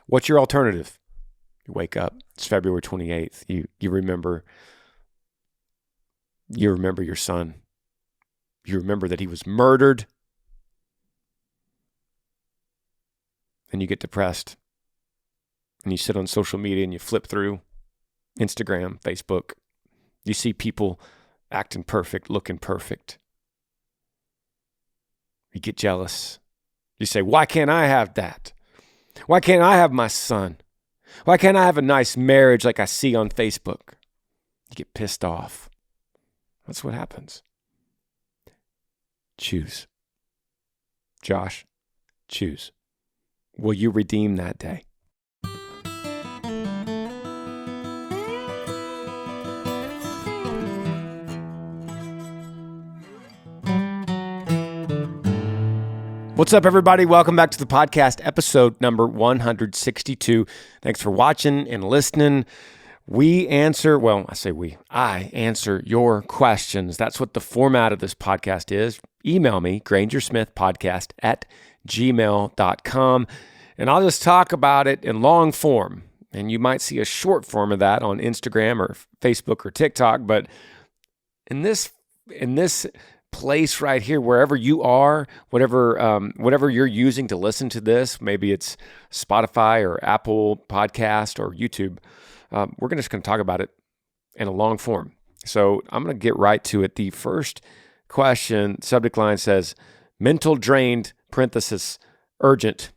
What's your alternative? You wake up, it's February 28th. You remember your son. You remember that he was murdered. And you get depressed. And you sit on social media and you flip through Instagram, Facebook. You see people acting perfect, looking perfect. You get jealous. You say, why can't I have that? Why can't I have my son? Why can't I have a nice marriage like I see on Facebook? You get pissed off. That's what happens. Choose. Josh, choose. Will you redeem that day? What's up, everybody? Welcome back to the podcast, episode number 162. Thanks for watching and listening. I answer your questions. That's what the format of this podcast is. Email me, grangersmithpodcast@gmail.com, and I'll just talk about it in long form. And you might see a short form of that on Instagram or Facebook or TikTok, but in this place right here, wherever you are, whatever you're using to listen to this, maybe it's Spotify or Apple Podcast or YouTube, we're just going to talk about it in a long form. So I'm going to get right to it. The first question, subject line says, mental drained, parenthesis, urgent.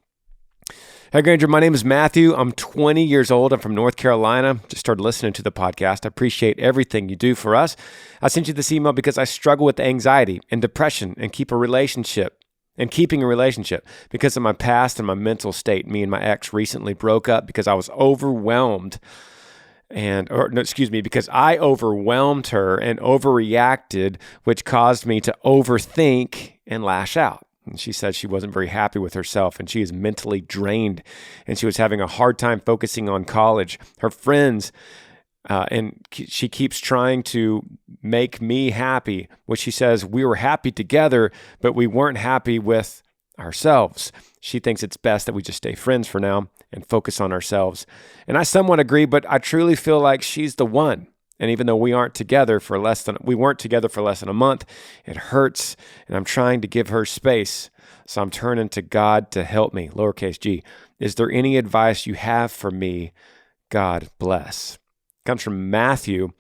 Hey, Granger, my name is Matthew. I'm 20 years old. I'm from North Carolina. Just started listening to the podcast. I appreciate everything you do for us. I sent you this email because I struggle with anxiety and depression and keeping a relationship. Because of my past and my mental state. Me and my ex recently broke up because I was overwhelmed because I overwhelmed her and overreacted, which caused me to overthink and lash out. And she said she wasn't very happy with herself and she is mentally drained and she was having a hard time focusing on college. Her friends, and she keeps trying to make me happy, which she says we were happy together, but we weren't happy with ourselves. She thinks it's best that we just stay friends for now and focus on ourselves. And I somewhat agree, but I truly feel like she's the one. And even though we weren't together for less than a month, it hurts, and I'm trying to give her space. So I'm turning to God to help me, lowercase g. Is there any advice you have for me? God bless. Comes from Matthew,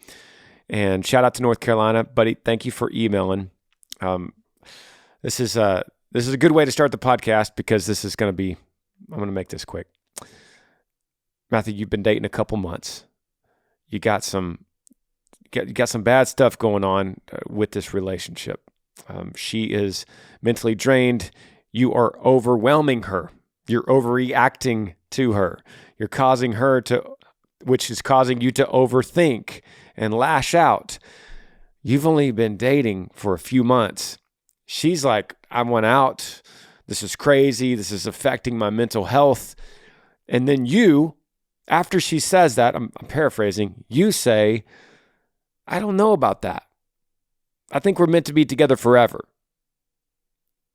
and shout out to North Carolina, buddy. Thank you for emailing. This is a good way to start the podcast because I'm going to make this quick. Matthew, you've been dating a couple months. You got some bad stuff going on with this relationship. She is mentally drained. You are overwhelming her. You're overreacting to her. You're causing her which is causing you to overthink and lash out. You've only been dating for a few months. She's like, I went out. This is crazy. This is affecting my mental health. And then you, after she says that, I'm paraphrasing, you say, I don't know about that. I think we're meant to be together forever.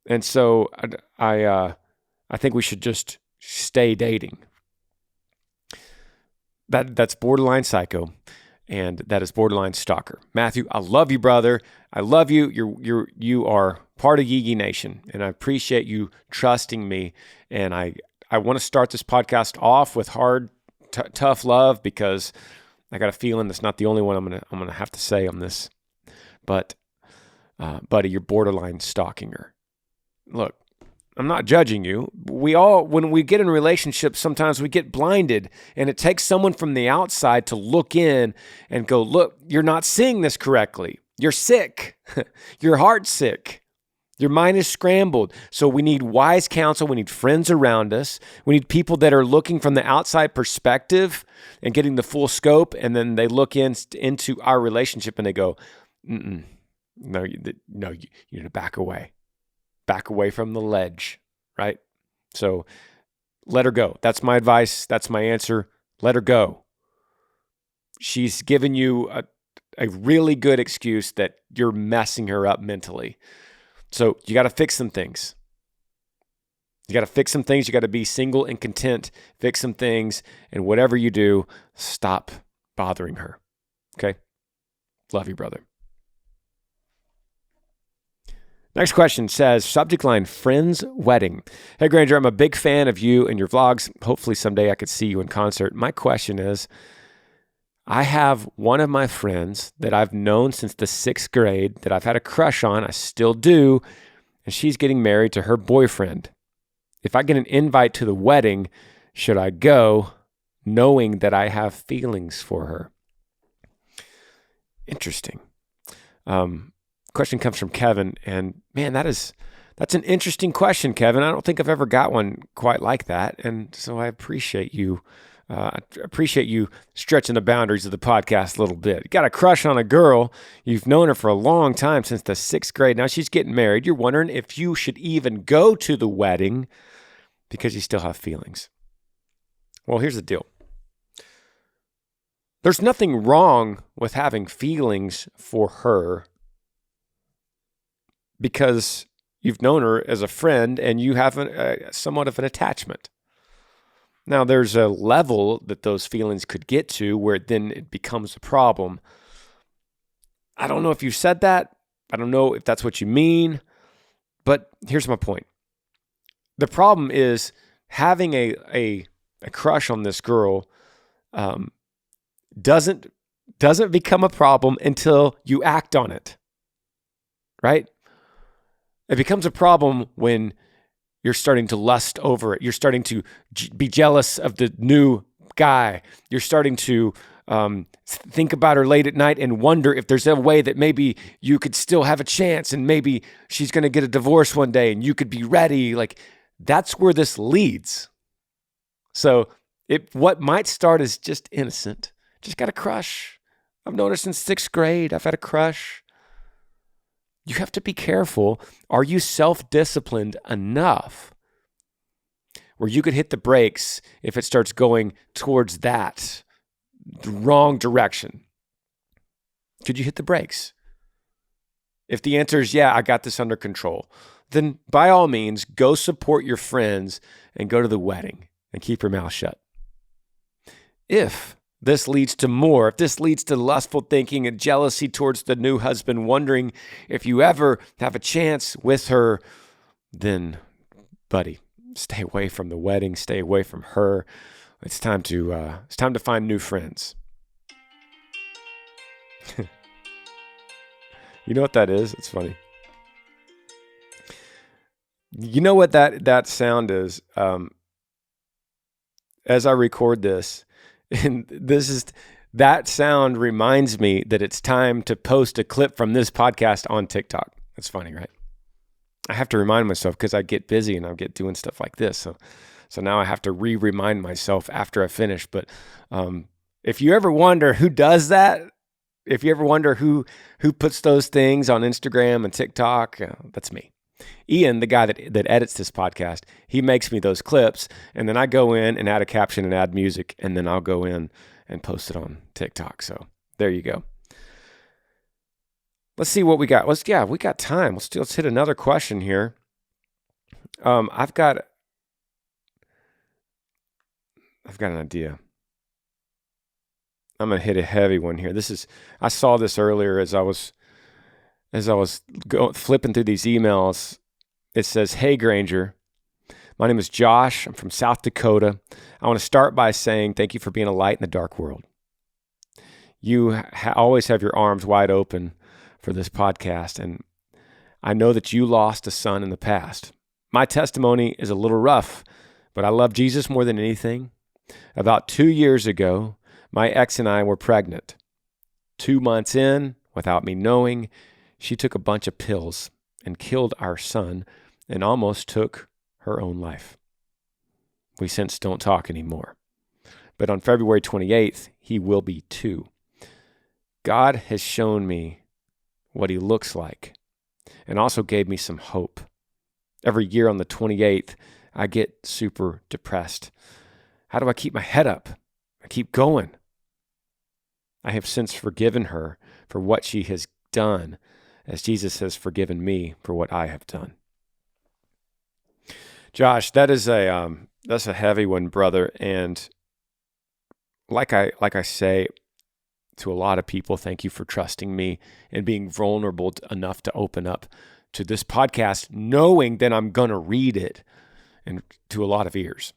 And so I think we should just stay dating. That's borderline psycho, and that is borderline stalker. Matthew, I love you, brother. I love you. You are part of Yee Nation, and I appreciate you trusting me. And I want to start this podcast off with hard, tough love because I got a feeling that's not the only one I'm gonna have to say on this. But, buddy, you're borderline stalking her. Look, I'm not judging you. When we get in relationships, sometimes we get blinded, and it takes someone from the outside to look in and go, look, you're not seeing this correctly. You're sick. Your heart's sick. Your mind is scrambled. So we need wise counsel. We need friends around us. We need people that are looking from the outside perspective and getting the full scope. And then they look into our relationship and they go, no, you need to back away. Back away from the ledge, right? So let her go. That's my advice. That's my answer. Let her go. She's given you a really good excuse that you're messing her up mentally. So you got to fix some things. You got to fix some things. You got to be single and content. Fix some things. And whatever you do, stop bothering her. Okay? Love you, brother. Next question says, subject line, friend's wedding. Hey, Granger, I'm a big fan of you and your vlogs. Hopefully someday I could see you in concert. My question is, I have one of my friends that I've known since the 6th grade that I've had a crush on. I still do. And she's getting married to her boyfriend. If I get an invite to the wedding, should I go knowing that I have feelings for her? Interesting. Question comes from Kevin, and man, that's an interesting question, Kevin. I don't think I've ever got one quite like that, and so I appreciate you. I appreciate you stretching the boundaries of the podcast a little bit. You got a crush on a girl. You've known her for a long time, since the 6th grade. Now she's getting married. You're wondering if you should even go to the wedding because you still have feelings. Well, here's the deal. There's nothing wrong with having feelings for her because you've known her as a friend and you have somewhat of an attachment. Now, there's a level that those feelings could get to where then it becomes a problem. I don't know if you said that. I don't know if that's what you mean. But here's my point. The problem is having a crush on this girl doesn't become a problem until you act on it, right? It becomes a problem when you're starting to lust over it. You're starting to be jealous of the new guy. You're starting to think about her late at night and wonder if there's a way that maybe you could still have a chance and maybe she's going to get a divorce one day and you could be ready. Like, that's where this leads. So what might start as just innocent, just got a crush. I've known her since 6th grade. I've had a crush. You have to be careful. Are you self-disciplined enough where you could hit the brakes if it starts going towards the wrong direction? Could you hit the brakes? If the answer is, yeah, I got this under control, then by all means, go support your friends and go to the wedding and keep your mouth shut. If this leads to more, if this leads to lustful thinking and jealousy towards the new husband, wondering if you ever have a chance with her, then, buddy, stay away from the wedding, stay away from her. It's time to find new friends. You know what that is? It's funny. You know what that sound is? As I record this, and that sound reminds me that it's time to post a clip from this podcast on TikTok. That's funny, right? I have to remind myself because I get busy and I get doing stuff like this. So now I have to remind myself after I finish. But if you ever wonder who does that, if you ever wonder who puts those things on Instagram and TikTok, that's me. Ian, the guy that edits this podcast, he makes me those clips, and then I go in and add a caption and add music, and then I'll go in and post it on TikTok. So there you go. Let's see what we got. We got time. Let's hit another question here. I've got an idea. I'm gonna hit a heavy one here. I saw this earlier as I was flipping through these emails. It says, "Hey Granger, my name is Josh. I'm from South Dakota. I want to start by saying thank you for being a light in the dark world. You always have your arms wide open for this podcast, and I know that you lost a son in the past. My testimony is a little rough, but I love Jesus more than anything. About 2 years ago, my ex and I were pregnant. 2 months in, without me knowing, she took a bunch of pills and killed our son and almost took her own life. We since don't talk anymore. But on February 28th, he will be 2. God has shown me what he looks like and also gave me some hope. Every year on the 28th, I get super depressed. How do I keep my head up? I keep going. I have since forgiven her for what she has done, as Jesus has forgiven me for what I have done. Josh, that's a heavy one, brother. And like I say to a lot of people, thank you for trusting me and being vulnerable enough to open up to this podcast, knowing that I'm going to read it and to a lot of ears.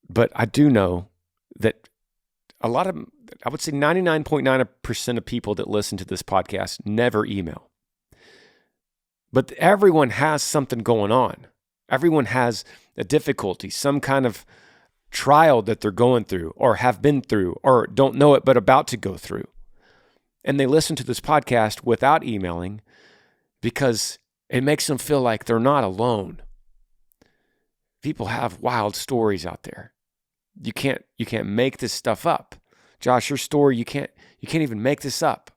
But I do know that I would say 99.9% of people that listen to this podcast never email. But everyone has something going on. Everyone has a difficulty, some kind of trial that they're going through or have been through or don't know it but about to go through. And they listen to this podcast without emailing because it makes them feel like they're not alone. People have wild stories out there. You can't make this stuff up. Josh, your story, you can't even make this up.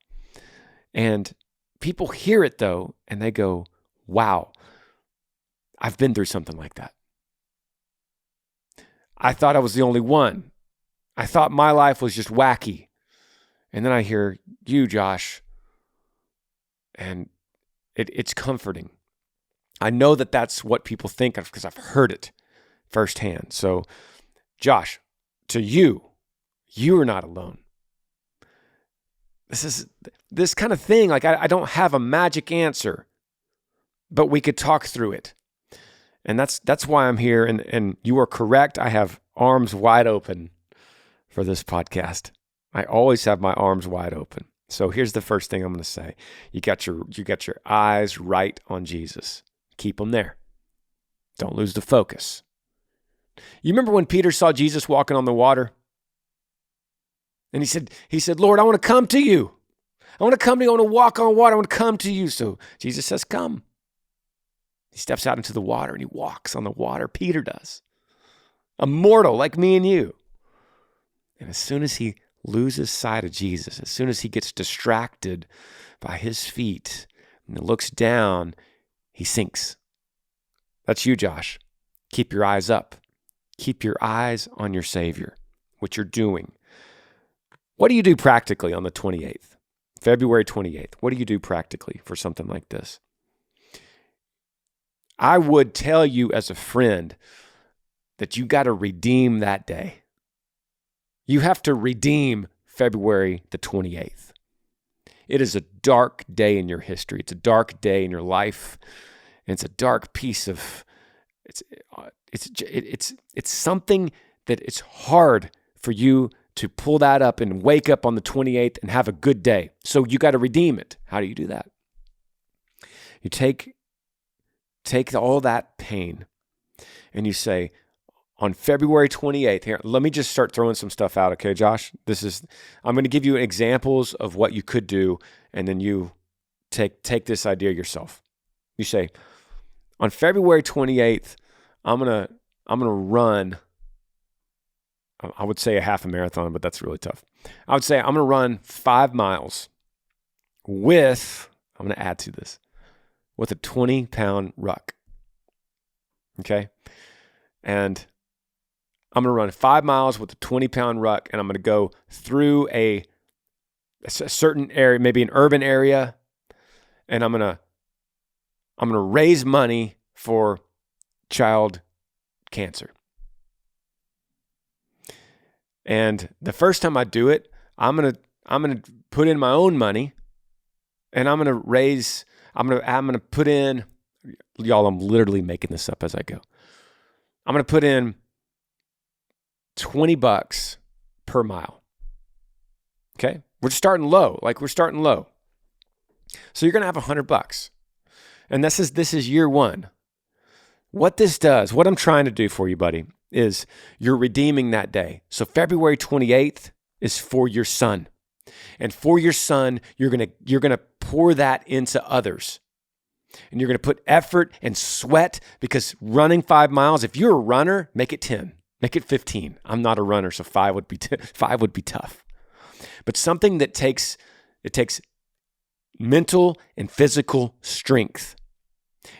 And people hear it though, and they go, wow, I've been through something like that. I thought I was the only one. I thought my life was just wacky. And then I hear you, Josh, and it's comforting. I know that that's what people think of because I've heard it firsthand. So, Josh, to you are not alone. This is this kind of thing. Like I don't have a magic answer, but we could talk through it. And that's why I'm here. And you are correct. I have arms wide open for this podcast. I always have my arms wide open. So here's the first thing I'm going to say. You got your eyes right on Jesus. Keep them there. Don't lose the focus. You remember when Peter saw Jesus walking on the water? And he said, Lord, I want to come to you. I want to come to you. I want to walk on water. I want to come to you. So Jesus says, come. He steps out into the water and he walks on the water. Peter does. A mortal like me and you. And as soon as he loses sight of Jesus, as soon as he gets distracted by his feet and looks down, he sinks. That's you, Josh. Keep your eyes up. Keep your eyes on your Savior, what you're doing. What do you do practically on the 28th, February 28th? What do you do practically for something like this? I would tell you as a friend that you got to redeem that day. You have to redeem February the 28th. It is a dark day in your history. It's a dark day in your life. And it's a dark piece of, it's something that it's hard for you to pull that up and wake up on the 28th and have a good day. So you got to redeem it. How do you do that? You take all that pain and you say, on February 28th, here, let me just start throwing some stuff out, okay, Josh? I'm going to give you examples of what you could do, and then you take this idea yourself. You say, on February 28th, I'm gonna run, I would say a half a marathon, but that's really tough. I would say I'm going to run 5 miles I'm going to add to this, with a 20-pound ruck, okay? And I'm going to run 5 miles with a 20-pound ruck, and I'm going to go through a certain area, maybe an urban area, and I'm going to raise money for child cancer. And the first time I do it, I'm going to put in my own money, and I'm going to put in, y'all, I'm literally making this up as I go. I'm going to put in $20 per mile. Okay? We're starting low. So you're going to have $100. And this is year one. What this does, what I'm trying to do for you, buddy, is you're redeeming that day. So February 28th is for your son. And for your son, you're going to pour that into others. And you're going to put effort and sweat, because running 5 miles, if you're a runner, make it 10. Make it 15. I'm not a runner, so 5 would be tough. But something that takes mental and physical strength.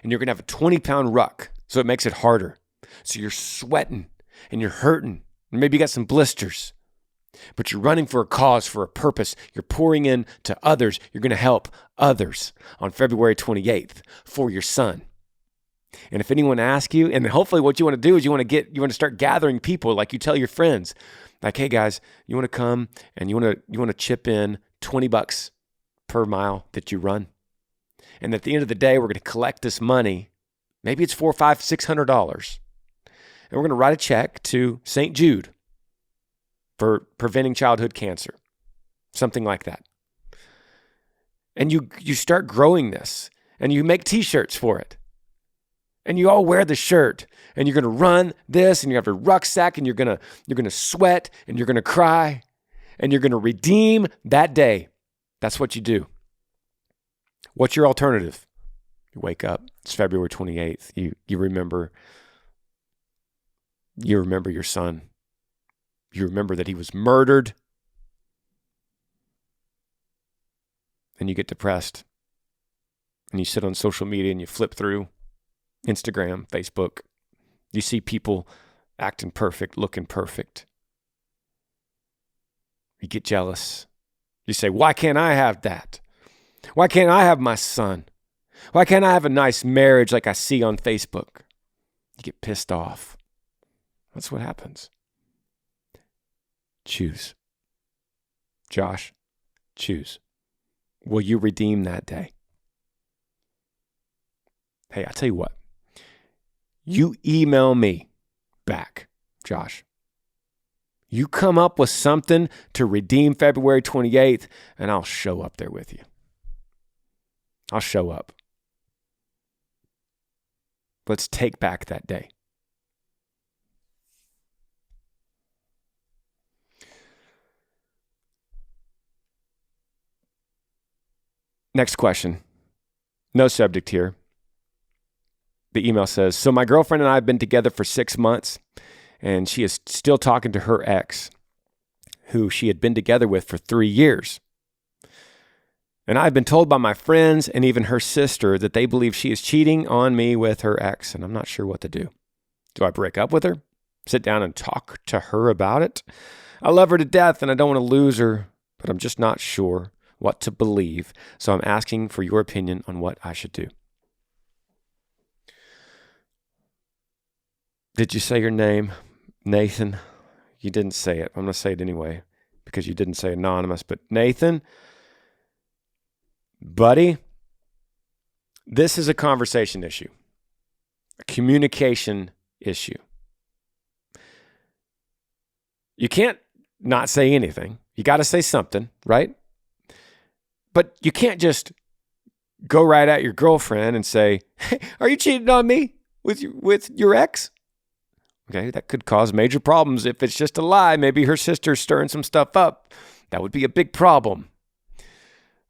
And you're going to have a 20-pound ruck, so it makes it harder. So you're sweating and you're hurting. And maybe you got some blisters. But you're running for a cause, for a purpose. You're pouring in to others. You're going to help others on February 28th for your son. And if anyone asks you, and hopefully what you want to do is you want to start gathering people, like you tell your friends, like, hey guys, you want to come and you want to chip in $20 per mile that you run. And at the end of the day, we're going to collect this money. Maybe it's $400, $500, $600. And we're going to write a check to St. Jude for preventing childhood cancer, something like that. And you start growing this, and you make t-shirts for it. And you all wear the shirt, and you're going to run this, and you have a rucksack, and you're going to sweat, and you're going to cry, and you're going to redeem that day. That's what you do. What's your alternative? You wake up, it's February 28th. You remember your son. You remember that he was murdered. And you get depressed. And you sit on social media and you flip through Instagram, Facebook. You see people acting perfect, looking perfect. You get jealous. You say, why can't I have that? Why can't I have my son? Why can't I have a nice marriage like I see on Facebook? You get pissed off. That's what happens. Choose. Josh, choose. Will you redeem that day? Hey, I tell you what. You email me back, Josh. You come up with something to redeem February 28th, and I'll show up there with you. I'll show up. Let's take back that day. Next question. No subject here. The email says, so my girlfriend and I have been together for 6 months, and she is still talking to her ex, who she had been together with for 3 years. And I've been told by my friends and even her sister that they believe she is cheating on me with her ex, and I'm not sure what to do. Do I break up with her? Sit down and talk to her about it? I love her to death, and I don't want to lose her, but I'm just not sure what to believe, so I'm asking for your opinion on what I should do. Did you say your name, Nathan? You didn't say it. I'm going to say it anyway because you didn't say anonymous. But Nathan, buddy, this is a conversation issue, a communication issue. You can't not say anything. You got to say something, right? But you can't just go right at your girlfriend and say, hey, are you cheating on me with your ex? Okay, that could cause major problems if it's just a lie. Maybe her sister's stirring some stuff up. That would be a big problem.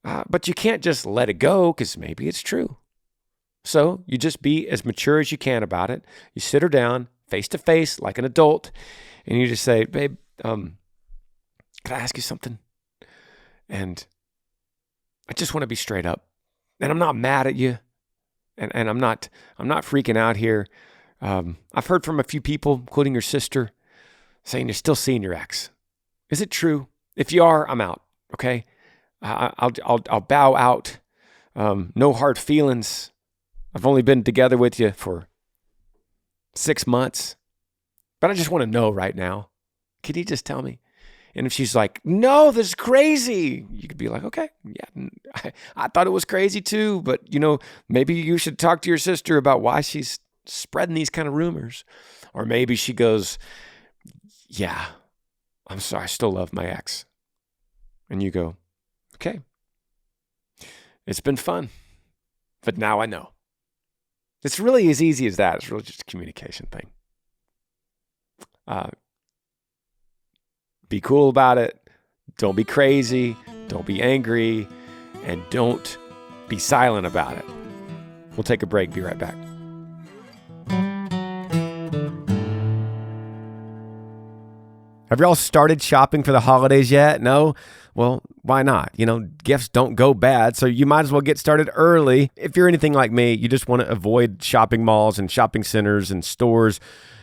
But you can't just let it go because maybe it's true. So you just be as mature as you can about it. You sit her down face to face like an adult and you just say, babe, can I ask you something? And I just want to be straight up. And I'm not mad at you. And I'm not freaking out here. I've heard from a few people, including your sister, saying you're still seeing your ex. Is it true? If you are, I'm out. Okay, I'll bow out. No hard feelings. I've only been together with you for 6 months, but I just want to know right now. Can you just tell me? And if she's like, no, this is crazy, you could be like, okay, yeah, I thought it was crazy too, but maybe you should talk to your sister about why she's spreading these kind of rumors. Or maybe she goes, yeah, I'm sorry, I still love my ex. And you go, okay, it's been fun, but now I know. It's really as easy as that. It's really just a communication thing. Be cool about it. Don't be crazy. Don't be angry. And don't be silent about it. We'll take a break. Be right back. Have y'all started shopping for the holidays yet? No? Well, why not? Gifts don't go bad, so you might as well get started early. If you're anything like me, you just want to avoid shopping malls and shopping centers and stores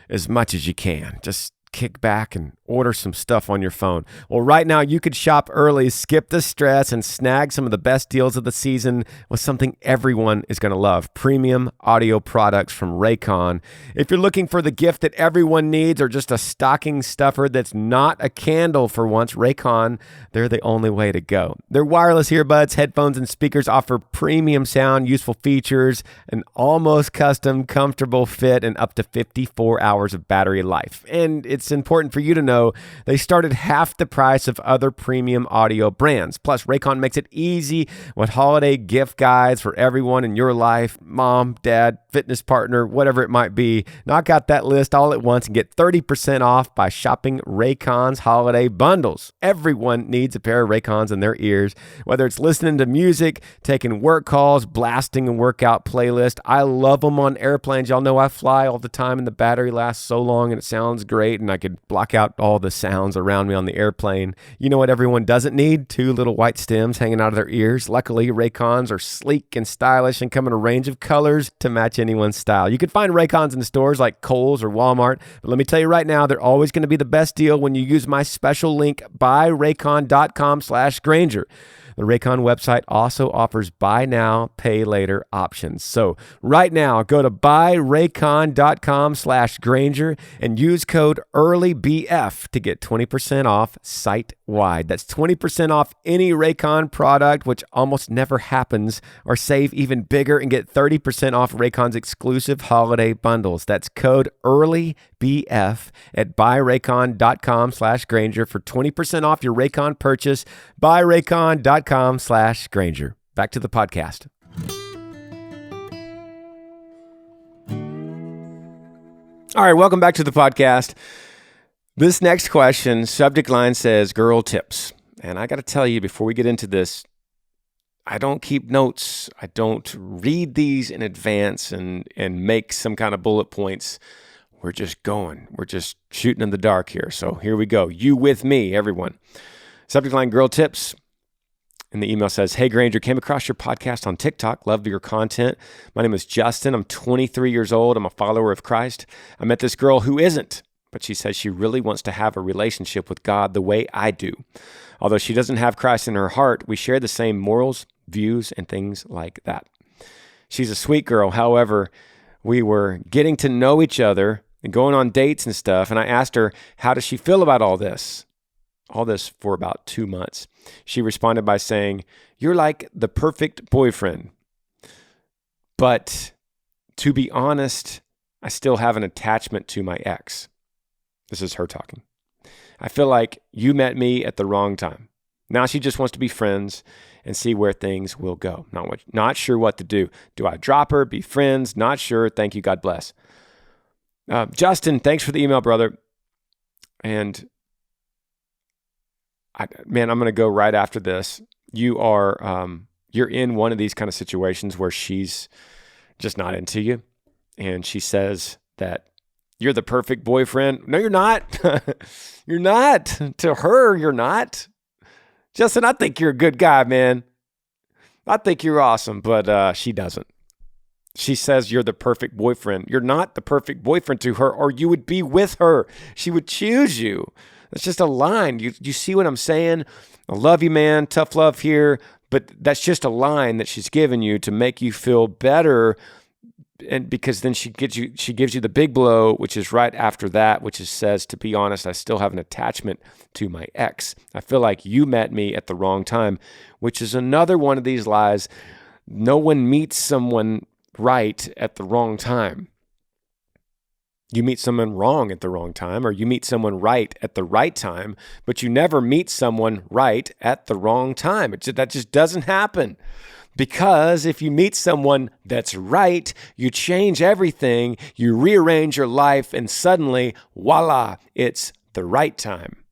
as much as you can. Just kick back and order some stuff on your phone. Well, right now you could shop early, skip the stress, and snag some of the best deals of the season with something everyone is going to love: premium audio products from Raycon. If you're looking for the gift that everyone needs or just a stocking stuffer that's not a candle for once, Raycon, they're the only way to go. Their wireless earbuds, headphones, and speakers offer premium sound, useful features, an almost custom, comfortable fit, and up to 54 hours of battery life. And it's important for you to know they start at half the price of other premium audio brands. Plus, Raycon makes it easy with holiday gift guides for everyone in your life: mom, dad, fitness partner, whatever it might be. Knock out that list all at once and get 30% off by shopping Raycon's holiday bundles. Everyone needs a pair of Raycons in their ears, whether it's listening to music, taking work calls, blasting a workout playlist. I love them on airplanes. Y'all know I fly all the time and the battery lasts so long and it sounds great, and I could block out all the sounds around me on the airplane. You know what everyone doesn't need? Two little white stems hanging out of their ears. Luckily, Raycons are sleek and stylish and come in a range of colors to match anyone's style. You can find Raycons in stores like Kohl's or Walmart, but let me tell you right now, they're always going to be the best deal when you use my special link, buyraycon.com/Granger. The Raycon website also offers buy now, pay later options. So right now, go to buyraycon.com/Granger and use code EARLYBF to get 20% off site-wide. That's 20% off any Raycon product, which almost never happens, or save even bigger and get 30% off Raycon's exclusive holiday bundles. That's code EARLYBF at buyraycon.com/Granger for 20% off your Raycon purchase. buyraycon.com/Granger. Back to the podcast. All right, welcome back to the podcast. This next question, subject line says, girl tips. And I got to tell you, before we get into this, I don't keep notes. I don't read these in advance and make some kind of bullet points. We're just going. We're just shooting in the dark here. So here we go. You with me, everyone. Subject line, girl tips. And the email says, hey, Granger, came across your podcast on TikTok. Love your content. My name is Justin. I'm 23 years old. I'm a follower of Christ. I met this girl who isn't, but she says she really wants to have a relationship with God the way I do. Although she doesn't have Christ in her heart, we share the same morals, views, and things like that. She's a sweet girl. However, we were getting to know each other and going on dates and stuff. And I asked her, how does she feel about all this? All this for about 2 months. She responded by saying, you're like the perfect boyfriend. But to be honest, I still have an attachment to my ex. This is her talking. I feel like you met me at the wrong time. Now she just wants to be friends and see where things will go. Not sure what to do. Do I drop her, be friends? Not sure. Thank you. God bless. Justin, thanks for the email, brother. And I'm going to go right after this. You're in one of these kind of situations where she's just not into you. And she says that you're the perfect boyfriend. No, you're not. You're not. To her, you're not. Justin, I think you're a good guy, man. I think you're awesome, but she doesn't. She says you're the perfect boyfriend. You're not the perfect boyfriend to her, or you would be with her. She would choose you. That's just a line. You see what I'm saying? I love you, man. Tough love here. But that's just a line that she's given you to make you feel better. And because then she gives you the big blow, which is right after that, which says, to be honest, I still have an attachment to my ex. I feel like you met me at the wrong time, which is another one of these lies. No one meets someone right at the wrong time. You meet someone wrong at the wrong time, or you meet someone right at the right time, but you never meet someone right at the wrong time. That just doesn't happen. Because if you meet someone that's right, you change everything, you rearrange your life, and suddenly, voila, it's the right time.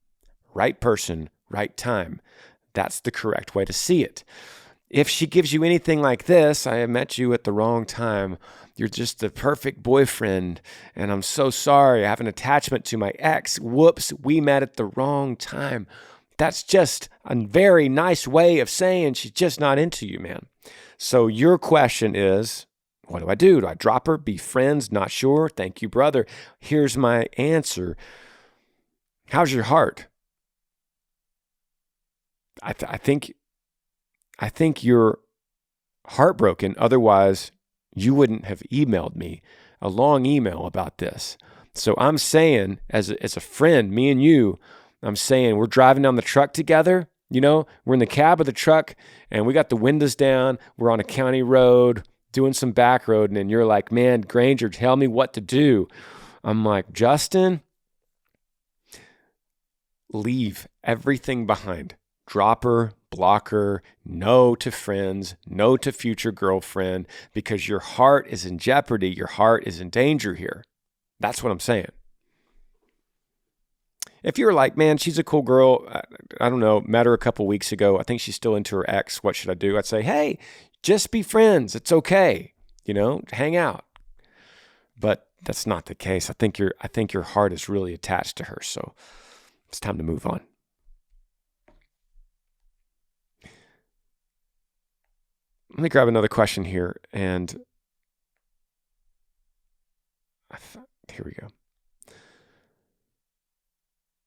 Right person, right time. That's the correct way to see it. If she gives you anything like this, I met you at the wrong time, you're just the perfect boyfriend, and I'm so sorry, I have an attachment to my ex. Whoops, we met at the wrong time. That's just a very nice way of saying she's just not into you, man. So your question is, what do I do? Do I drop her, be friends? Not sure. Thank you, brother. Here's my answer. How's your heart? I think you're heartbroken. Otherwise, you wouldn't have emailed me a long email about this. So I'm saying, as a friend, me and you, I'm saying we're driving down the truck together. We're in the cab of the truck and we got the windows down. We're on a county road doing some back road. And then you're like, man, Granger, tell me what to do. I'm like, Justin, leave everything behind. Drop her, block her, no to friends, no to future girlfriend, because your heart is in jeopardy. Your heart is in danger here. That's what I'm saying. If you're like, man, she's a cool girl, I don't know, met her a couple weeks ago, I think she's still into her ex, what should I do? I'd say, hey, just be friends. It's okay. Hang out. But that's not the case. I think your heart is really attached to her. So it's time to move on. Let me grab another question here. And here we go.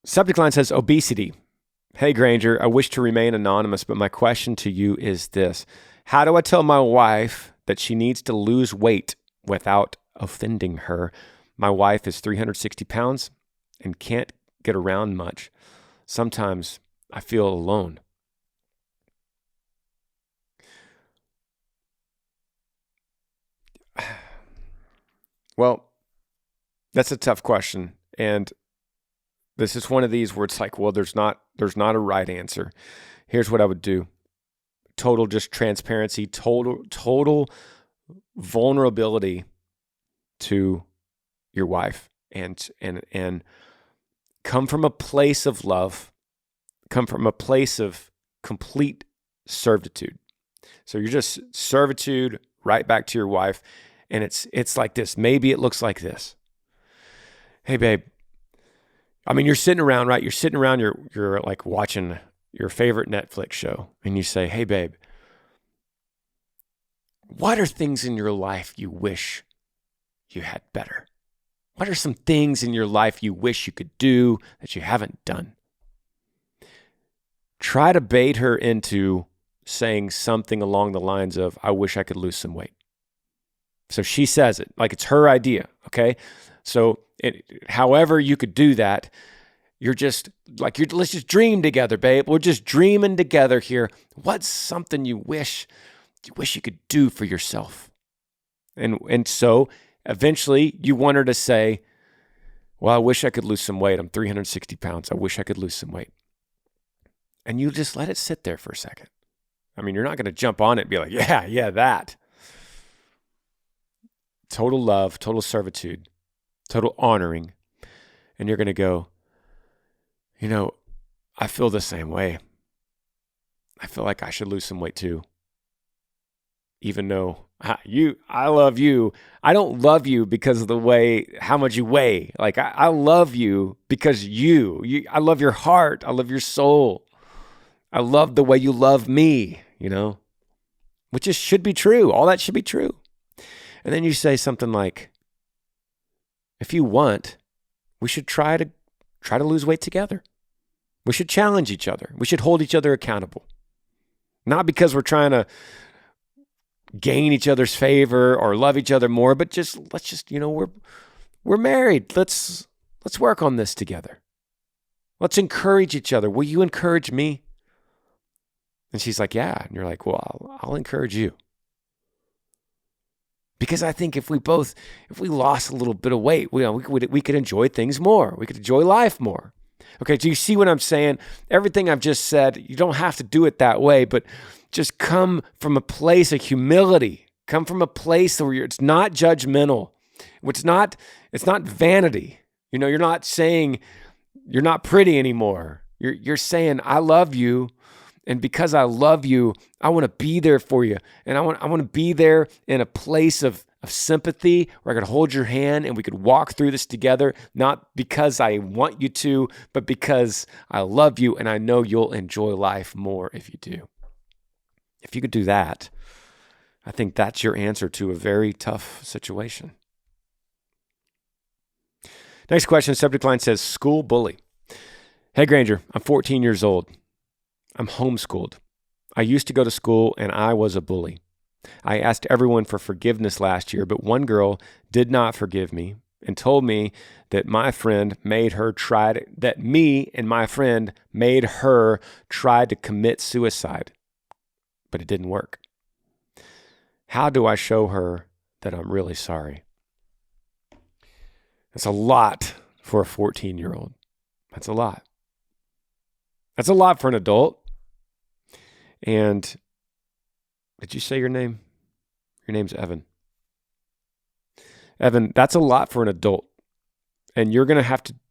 Subject line says, obesity. Hey, Granger, I wish to remain anonymous, but my question to you is this. How do I tell my wife that she needs to lose weight without offending her? My wife is 360 pounds and can't get around much. Sometimes I feel alone. Well, that's a tough question. And this is one of these where it's like, well, there's not a right answer. Here's what I would do. Total just transparency, total vulnerability to your wife, and come from a place of love, come from a place of complete servitude. So you're just servitude right back to your wife, and it's like this. Maybe it looks like this. Hey, babe. I mean, you're sitting around, right? You're sitting around, you're like watching your favorite Netflix show, and you say, hey, babe, what are things in your life you wish you had better? What are some things in your life you wish you could do that you haven't done? Try to bait her into saying something along the lines of, I wish I could lose some weight. So she says it like it's her idea, okay? So however you could do that, let's just dream together, babe. We're just dreaming together here. What's something you wish you could do for yourself? And so eventually you want her to say, well, I wish I could lose some weight. I'm 360 pounds. I wish I could lose some weight. And you just let it sit there for a second. I mean, you're not going to jump on it and be like, yeah, that. Total love, total servitude, total honoring. And you're going to go, I feel the same way. I feel like I should lose some weight too. Even though I love you. I don't love you because of how much you weigh. Like I love you because I love your heart. I love your soul. I love the way you love me, which should be true. All that should be true. And then you say something like, if you want, we should try to lose weight together. We should challenge each other. We should hold each other accountable. Not because we're trying to gain each other's favor or love each other more, but let's we're married. Let's work on this together. Let's encourage each other. Will you encourage me? And she's like, yeah. And you're like, well, I'll encourage you. Because I think if we lost a little bit of weight, we could enjoy things more. We could enjoy life more. Okay, do you see what I'm saying? Everything I've just said, you don't have to do it that way, but just come from a place of humility. Come from a place where it's not judgmental. It's not vanity. You're not saying you're not pretty anymore. You're saying, I love you. And because I love you, I want to be there for you. And I want to be there in a place of sympathy where I could hold your hand and we could walk through this together, not because I want you to, but because I love you and I know you'll enjoy life more if you do. If you could do that, I think that's your answer to a very tough situation. Next question, subject line says, school bully. Hey, Granger, I'm 14 years old. I'm homeschooled. I used to go to school and I was a bully. I asked everyone for forgiveness last year, but one girl did not forgive me and told me that me and my friend made her try to commit suicide, but it didn't work. How do I show her that I'm really sorry? That's a lot for a 14-year-old. That's a lot. That's a lot for an adult. And did you say your name? Your name's Evan. Evan, that's a lot for an adult. And you're going to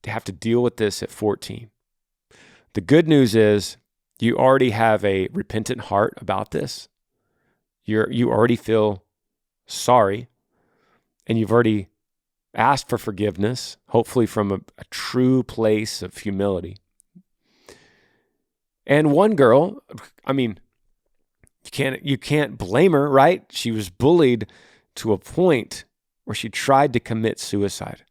have to deal with this at 14. The good news is you already have a repentant heart about this. You already feel sorry, and you've already asked for forgiveness, hopefully from a true place of humility. And one girl, I mean, you can't blame her, right? She was bullied to a point where she tried to commit suicide.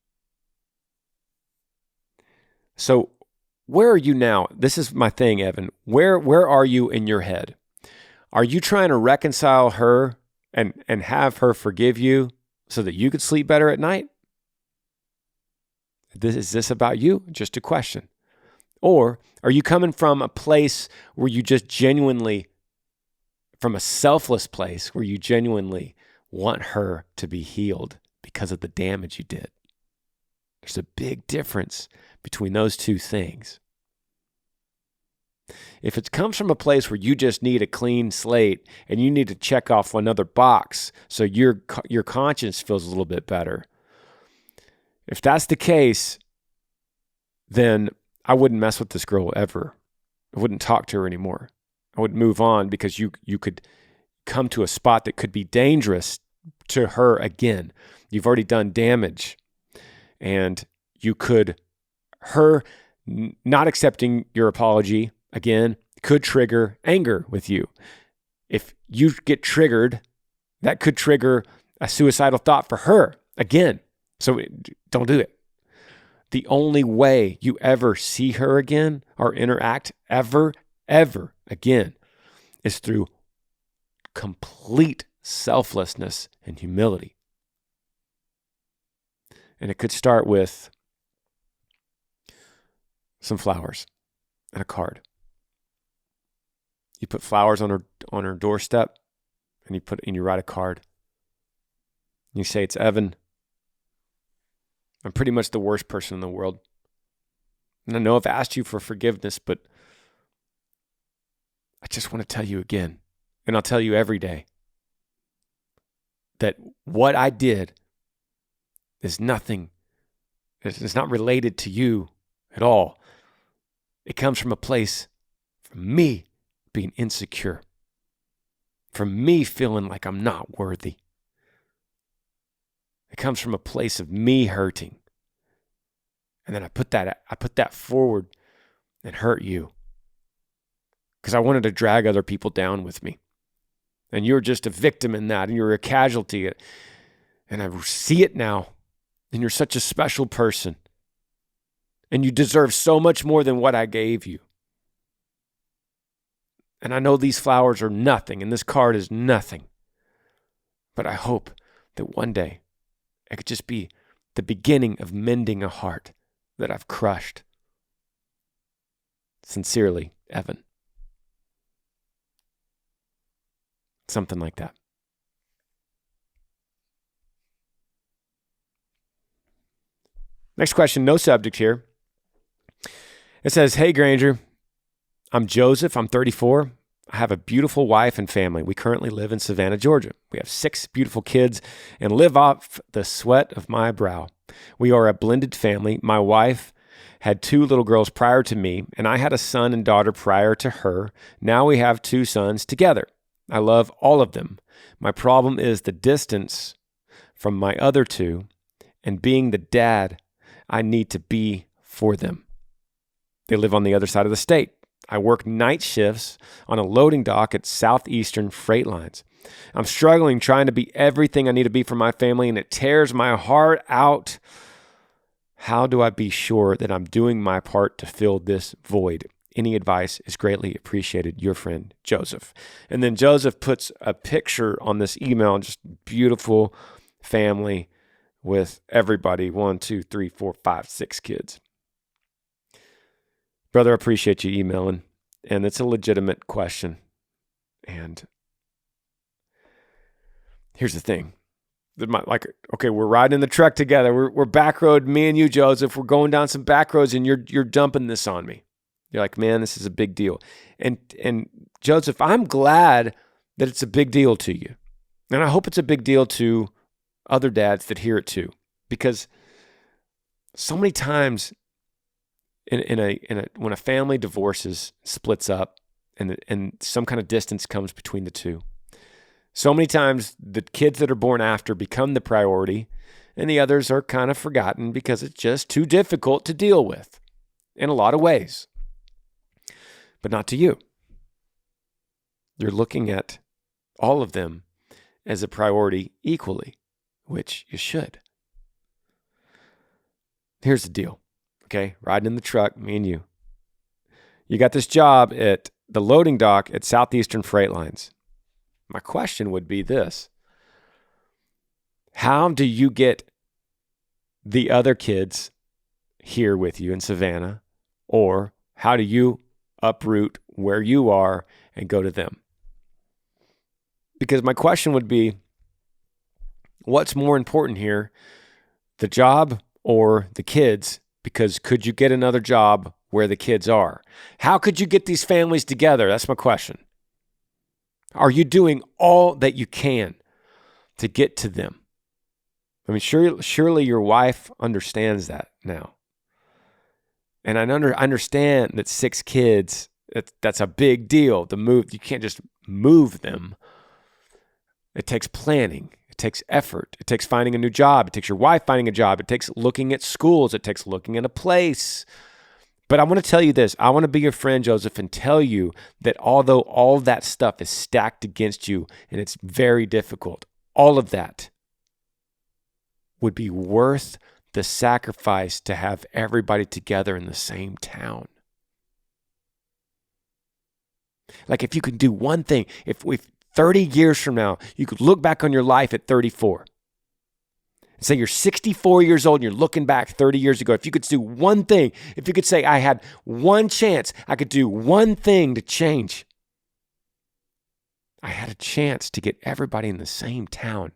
So where are you now? This is my thing, Evan. Where are you in your head? Are you trying to reconcile her and have her forgive you so that you could sleep better at night? Is this about you? Just a question. Or are you coming from a place where you just genuinely, from a selfless place, where you genuinely want her to be healed because of the damage you did? There's a big difference between those two things. If it comes from a place where you just need a clean slate and you need to check off another box so your conscience feels a little bit better, if that's the case, then I wouldn't mess with this girl ever. I wouldn't talk to her anymore. I would move on because you could come to a spot that could be dangerous to her again. You've already done damage, and her not accepting your apology again could trigger anger with you. If you get triggered, that could trigger a suicidal thought for her again. So don't do it. The only way you ever see her again or interact ever again is through complete selflessness and humility. And it could start with some flowers and a card. You put flowers on her doorstep, and you write a card. You say, "It's Evan. I'm pretty much the worst person in the world. And I know I've asked you for forgiveness, but I just want to tell you again, and I'll tell you every day, that what I did is nothing. It's not related to you at all. It comes from a place from me being insecure, from me feeling like I'm not worthy. It comes from a place of me hurting. And then I put that forward and hurt you because I wanted to drag other people down with me. And you're just a victim in that, and you're a casualty. And I see it now. And you're such a special person. And you deserve so much more than what I gave you. And I know these flowers are nothing, and this card is nothing. But I hope that one day it could just be the beginning of mending a heart that I've crushed. Sincerely, Evan." Something like that. Next question, no subject here. It says, "Hey, Granger, I'm Joseph. I'm 34. I have a beautiful wife and family. We currently live in Savannah, Georgia. We have 6 beautiful kids and live off the sweat of my brow. We are a blended family. My wife had 2 little girls prior to me, and I had a son and daughter prior to her. Now we have 2 sons together. I love all of them. My problem is the distance from my other 2 and being the dad I need to be for them. They live on the other side of the state. I work night shifts on a loading dock at Southeastern Freight Lines. I'm struggling trying to be everything I need to be for my family, and it tears my heart out How do I be sure that I'm doing my part to fill this void? Any advice is greatly appreciated. Your friend, Joseph. And then Joseph puts a picture on this email, just beautiful family with everybody, 1, 2, 3, 4, 5, 6 kids. Brother, I appreciate you emailing, and it's a legitimate question. And here's the thing. Okay, we're riding in the truck together. We're back road, me and you, Joseph. We're going down some back roads, and you're dumping this on me. You're like, man, this is a big deal. And Joseph, I'm glad that it's a big deal to you. And I hope it's a big deal to other dads that hear it too. Because so many times when a family divorces, splits up, and some kind of distance comes between the two, so many times the kids that are born after become the priority, and the others are kind of forgotten because it's just too difficult to deal with in a lot of ways. But not to you. You're looking at all of them as a priority equally, which you should. Here's the deal, okay? Riding in the truck, me and you. You got this job at the loading dock at Southeastern Freight Lines. My question would be this: how do you get the other kids here with you in Savannah, or how do you uproot where you are and go to them? Because my question would be, what's more important here, the job or the kids? Because could you get another job where the kids are? How could you get these families together? That's my question. Are you doing all that you can to get to them? I mean, surely your wife understands that now. And I understand that 6 kids, that's a big deal. The move, you can't just move them. It takes planning. It takes effort. It takes finding a new job. It takes your wife finding a job. It takes looking at schools. It takes looking at a place. But I want to tell you this. I want to be your friend, Joseph, and tell you that although all that stuff is stacked against you and it's very difficult, all of that would be worth the sacrifice to have everybody together in the same town. Like if you could do one thing, if 30 years from now, you could look back on your life at 34 and say you're 64 years old and you're looking back 30 years ago. If you could do one thing, if you could say, I had one chance, I could do one thing to change. I had a chance to get everybody in the same town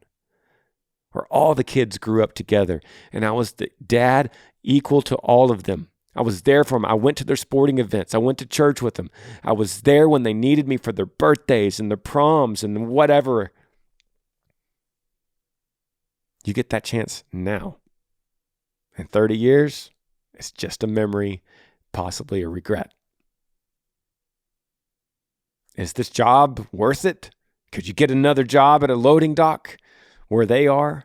where all the kids grew up together. And I was the dad equal to all of them. I was there for them. I went to their sporting events. I went to church with them. I was there when they needed me for their birthdays and their proms and whatever. You get that chance now. In 30 years, it's just a memory, possibly a regret. Is this job worth it? Could you get another job at a loading dock where they are?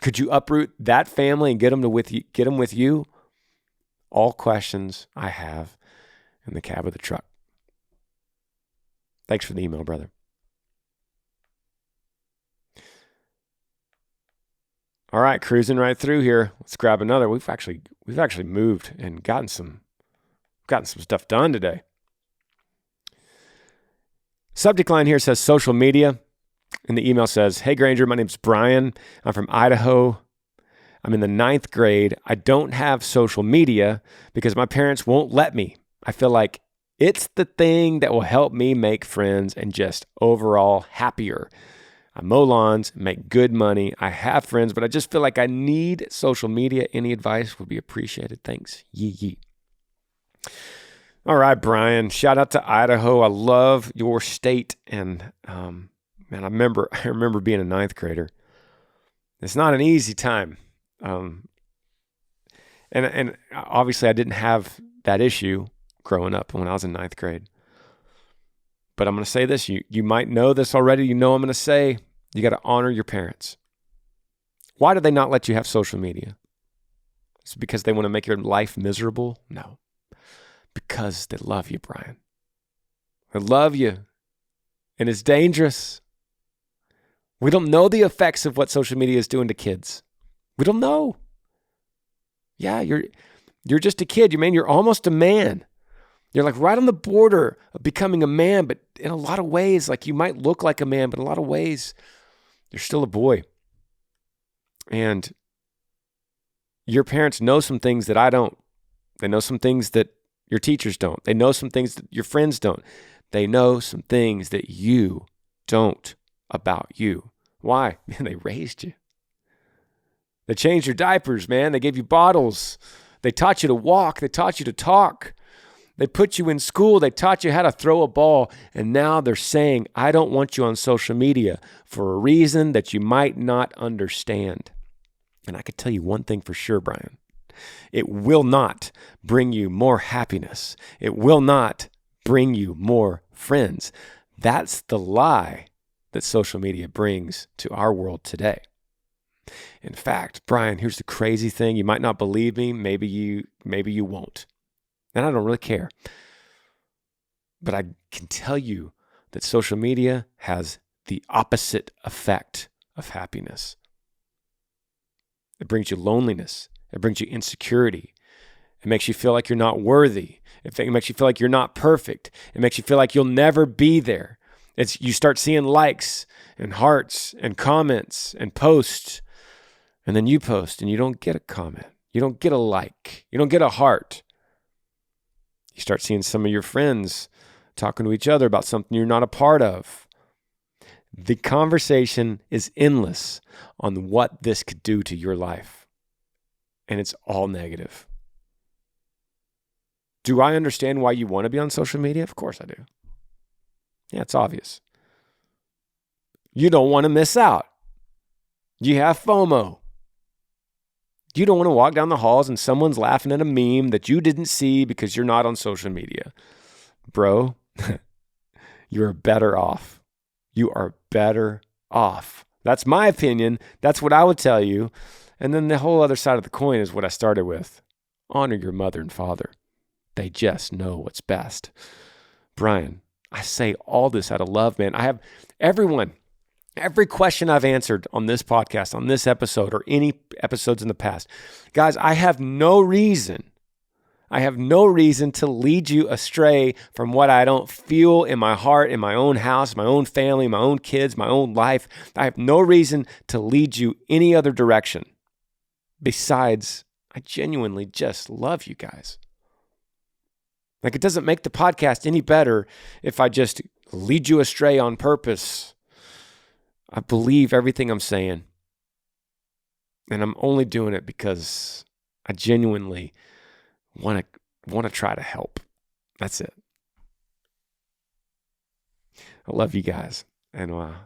Could you uproot that family and get them with you? All questions I have in the cab of the truck. Thanks for the email, brother. All right, cruising right through here. Let's grab another. We've actually moved and gotten some stuff done today. Subject line here says social media. And the email says, hey, Granger, my name's Brian. I'm from Idaho. I'm in the 9th grade. I don't have social media because my parents won't let me. I feel like it's the thing that will help me make friends and just overall happier. I mow lawns, make good money. I have friends, but I just feel like I need social media. Any advice would be appreciated. Thanks. Yee. All right, Brian. Shout out to Idaho. I love your state. And man, I remember being a 9th grader. It's not an easy time. And obviously I didn't have that issue growing up when I was in 9th grade. But I'm going to say this. You might know this already. You know I'm going to say you got to honor your parents. Why do they not let you have social media? Is it because they want to make your life miserable? No. Because they love you, Brian. They love you. And it's dangerous. We don't know the effects of what social media is doing to kids. We don't know. Yeah, you're just a kid. You're almost a man. You're like right on the border of becoming a man, but in a lot of ways, like you might look like a man, but in a lot of ways, you're still a boy. And your parents know some things that I don't. They know some things that your teachers don't. They know some things that your friends don't. They know some things that you don't about you. Why? Man, they raised you. They changed your diapers, man. They gave you bottles. They taught you to walk. They taught you to talk. They put you in school. They taught you how to throw a ball. And now they're saying, I don't want you on social media for a reason that you might not understand. And I could tell you one thing for sure, Brian. It will not bring you more happiness. It will not bring you more friends. That's the lie that social media brings to our world today. In fact, Brian, here's the crazy thing. You might not believe me. Maybe you won't. And I don't really care. But I can tell you that social media has the opposite effect of happiness. It brings you loneliness. It brings you insecurity. It makes you feel like you're not worthy. It makes you feel like you're not perfect. It makes you feel like you'll never be there. You start seeing likes and hearts and comments and posts. And then you post and you don't get a comment. You don't get a like. You don't get a heart. You start seeing some of your friends talking to each other about something you're not a part of. The conversation is endless on what this could do to your life. And it's all negative. Do I understand why you want to be on social media? Of course I do. Yeah, it's obvious. You don't want to miss out. You have FOMO. You don't want to walk down the halls and someone's laughing at a meme that you didn't see because you're not on social media. Bro, you're better off. You are better off. That's my opinion. That's what I would tell you. And then the whole other side of the coin is what I started with. Honor your mother and father. They just know what's best. Brian, I say all this out of love, man. I have every question I've answered on this podcast, on this episode, or any episodes in the past. Guys, I have no reason to lead you astray from what I don't feel in my heart, in my own house, my own family, my own kids, my own life. I have no reason to lead you any other direction. Besides, I genuinely just love you guys. Like, it doesn't make the podcast any better if I just lead you astray on purpose. I believe everything I'm saying. And I'm only doing it because I genuinely want to try to help. That's it. I love you guys. And I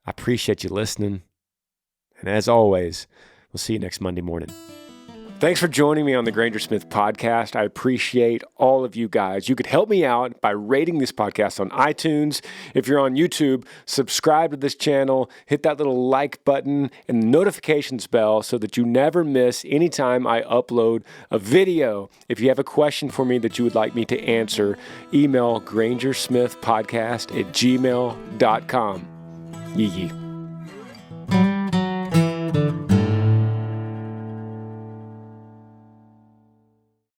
appreciate you listening. And as always, we'll see you next Monday morning. Thanks for joining me on the Granger Smith Podcast. I appreciate all of you guys. You could help me out by rating this podcast on iTunes. If you're on YouTube, subscribe to this channel, hit that little like button and the notifications bell so that you never miss any time I upload a video. If you have a question for me that you would like me to answer, email grangersmithpodcast@gmail.com. Yee.